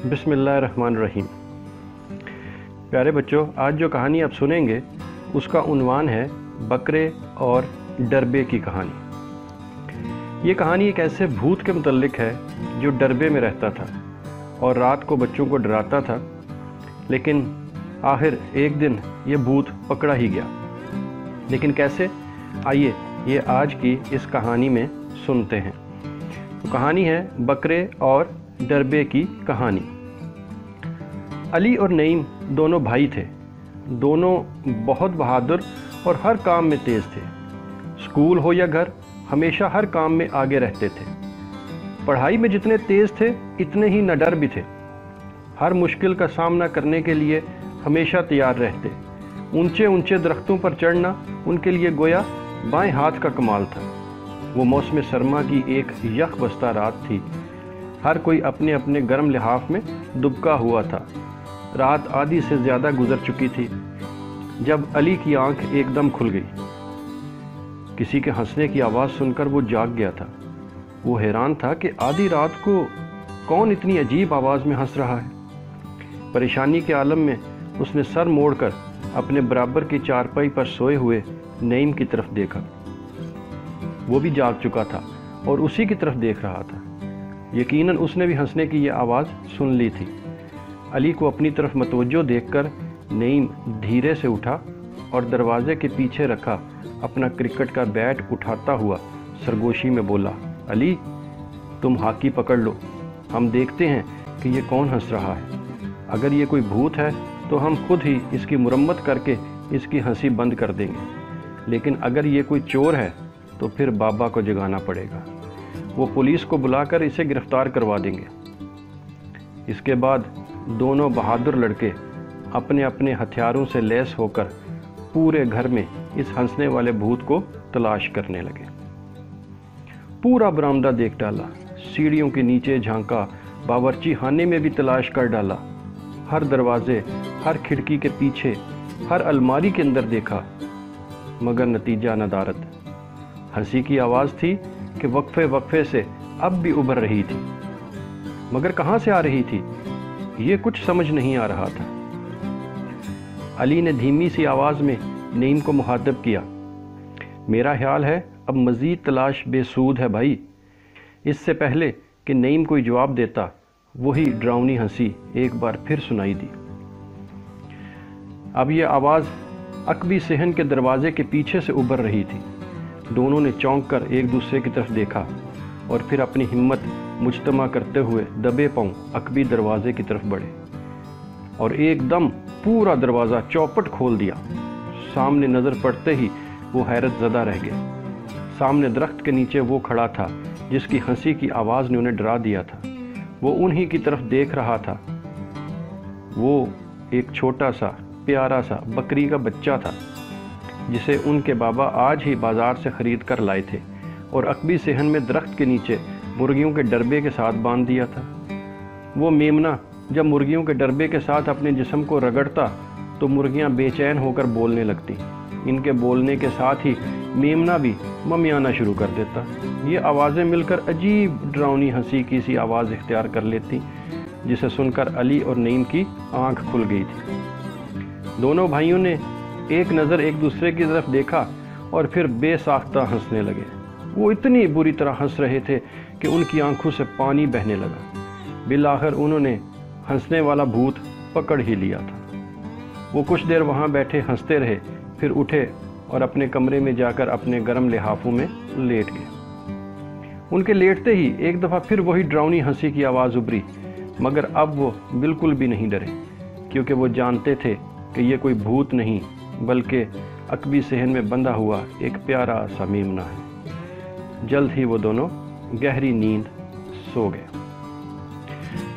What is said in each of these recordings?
बिस्मिल्लाहिर्रहमानिर्रहीम। प्यारे बच्चों, आज जो कहानी आप सुनेंगे उसका उन्वान है बकरे और डरबे की कहानी। ये कहानी एक ऐसे भूत के मुतल्लिक है जो डरबे में रहता था और रात को बच्चों को डराता था, लेकिन आखिर एक दिन ये भूत पकड़ा ही गया। लेकिन कैसे, आइए ये आज की इस कहानी में सुनते हैं। तो कहानी है बकरे और डरबे की कहानी। अली और नईम दोनों भाई थे। दोनों बहुत बहादुर और हर काम में तेज़ थे। स्कूल हो या घर, हमेशा हर काम में आगे रहते थे। पढ़ाई में जितने तेज़ थे इतने ही निडर भी थे। हर मुश्किल का सामना करने के लिए हमेशा तैयार रहते। ऊंचे ऊंचे दरख्तों पर चढ़ना उनके लिए गोया बाएं हाथ का कमाल था। वो मौसम सरमा की एक यख बस्ता रात थी। हर कोई अपने अपने गर्म लिहाफ में दुबका हुआ था। रात आधी से ज़्यादा गुजर चुकी थी जब अली की आंख एकदम खुल गई। किसी के हंसने की आवाज़ सुनकर वो जाग गया था। वो हैरान था कि आधी रात को कौन इतनी अजीब आवाज़ में हंस रहा है। परेशानी के आलम में उसने सर मोड़कर अपने बराबर की चारपाई पर सोए हुए नईम की तरफ देखा। वो भी जाग चुका था और उसी की तरफ देख रहा था। यकीनन उसने भी हंसने की ये आवाज़ सुन ली थी। अली को अपनी तरफ मतवज्जो देखकर नईम धीरे से उठा और दरवाजे के पीछे रखा अपना क्रिकेट का बैट उठाता हुआ सरगोशी में बोला, अली तुम हॉकी पकड़ लो, हम देखते हैं कि ये कौन हंस रहा है। अगर ये कोई भूत है तो हम खुद ही इसकी मुरम्मत करके इसकी हंसी बंद कर देंगे, लेकिन अगर ये कोई चोर है तो फिर बाबा को जगाना पड़ेगा। वो पुलिस को बुलाकर इसे गिरफ्तार करवा देंगे। इसके बाद दोनों बहादुर लड़के अपने अपने हथियारों से लैस होकर पूरे घर में इस हंसने वाले भूत को तलाश करने लगे। पूरा बरामदा देख डाला, सीढ़ियों के नीचे झांका, बावर्ची खाने में भी तलाश कर डाला। हर दरवाजे, हर खिड़की के पीछे, हर अलमारी के अंदर देखा, मगर नतीजा नदारद। हंसी की आवाज़ थी कि वक्फे वक्फे से अब भी उभर रही थी, मगर कहाँ से आ रही थी ये कुछ समझ नहीं आ रहा था। अली ने धीमी सी आवाज़ में नईम को मुखातब किया, मेरा ख्याल है अब मज़ीद तलाश बेसूद है भाई। इससे पहले कि नईम कोई जवाब देता, वही डरावनी हंसी एक बार फिर सुनाई दी। अब यह आवाज़ अकबी सेहन के दरवाजे के पीछे से उभर रही थी। दोनों ने चौंक कर एक दूसरे की तरफ देखा और फिर अपनी हिम्मत मुजतमा करते हुए दबे पांव अकबी दरवाजे की तरफ बढ़े और एकदम पूरा दरवाज़ा चौपट खोल दिया। सामने नज़र पड़ते ही वो हैरत ज़दा रह गए। सामने दरख्त के नीचे वो खड़ा था जिसकी हंसी की आवाज़ ने उन्हें डरा दिया था। वो उन्हीं की तरफ देख रहा था। वो एक छोटा सा प्यारा सा बकरी का बच्चा था जिसे उनके बाबा आज ही बाज़ार से ख़रीद कर लाए थे और अकबी सेहन में दरख्त के नीचे मुर्गियों के डरबे के साथ बांध दिया था। वो मेमना जब मुर्गियों के डरबे के साथ अपने जिस्म को रगड़ता तो मुर्गियां बेचैन होकर बोलने लगती। इनके बोलने के साथ ही मेमना भी ममियाना शुरू कर देता। ये आवाज़ें मिलकर अजीब डरावनी हंसी की सी आवाज़ इख्तियार कर लेती, जिसे सुनकर अली और नईम की आंख खुल गई थी। दोनों भाइयों ने एक नज़र एक दूसरे की तरफ देखा और फिर बेसाख्ता हंसने लगे। वो इतनी बुरी तरह हंस रहे थे कि उनकी आंखों से पानी बहने लगा। बिलाखिर उन्होंने हंसने वाला भूत पकड़ ही लिया था। वो कुछ देर वहाँ बैठे हंसते रहे, फिर उठे और अपने कमरे में जाकर अपने गर्म लिहाफों में लेट गए। उनके लेटते ही एक दफ़ा फिर वही डरावनी हंसी की आवाज़ उभरी, मगर अब वो बिल्कुल भी नहीं डरे, क्योंकि वो जानते थे कि ये कोई भूत नहीं बल्कि अकबी सेहन में बंधा हुआ एक प्यारा सा मेमना है। जल्द ही वो दोनों गहरी नींद सो गए।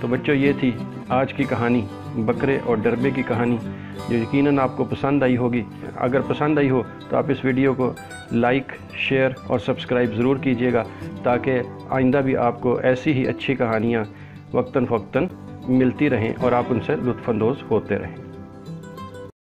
तो बच्चों, ये थी आज की कहानी बकरे और डरबे की कहानी, जो यकीनन आपको पसंद आई होगी। अगर पसंद आई हो तो आप इस वीडियो को लाइक, शेयर और सब्सक्राइब ज़रूर कीजिएगा, ताकि आइंदा भी आपको ऐसी ही अच्छी कहानियाँ वक्तन फ़वक्तन मिलती रहें और आप उनसे लुत्फ़अंदोज़ होते रहें।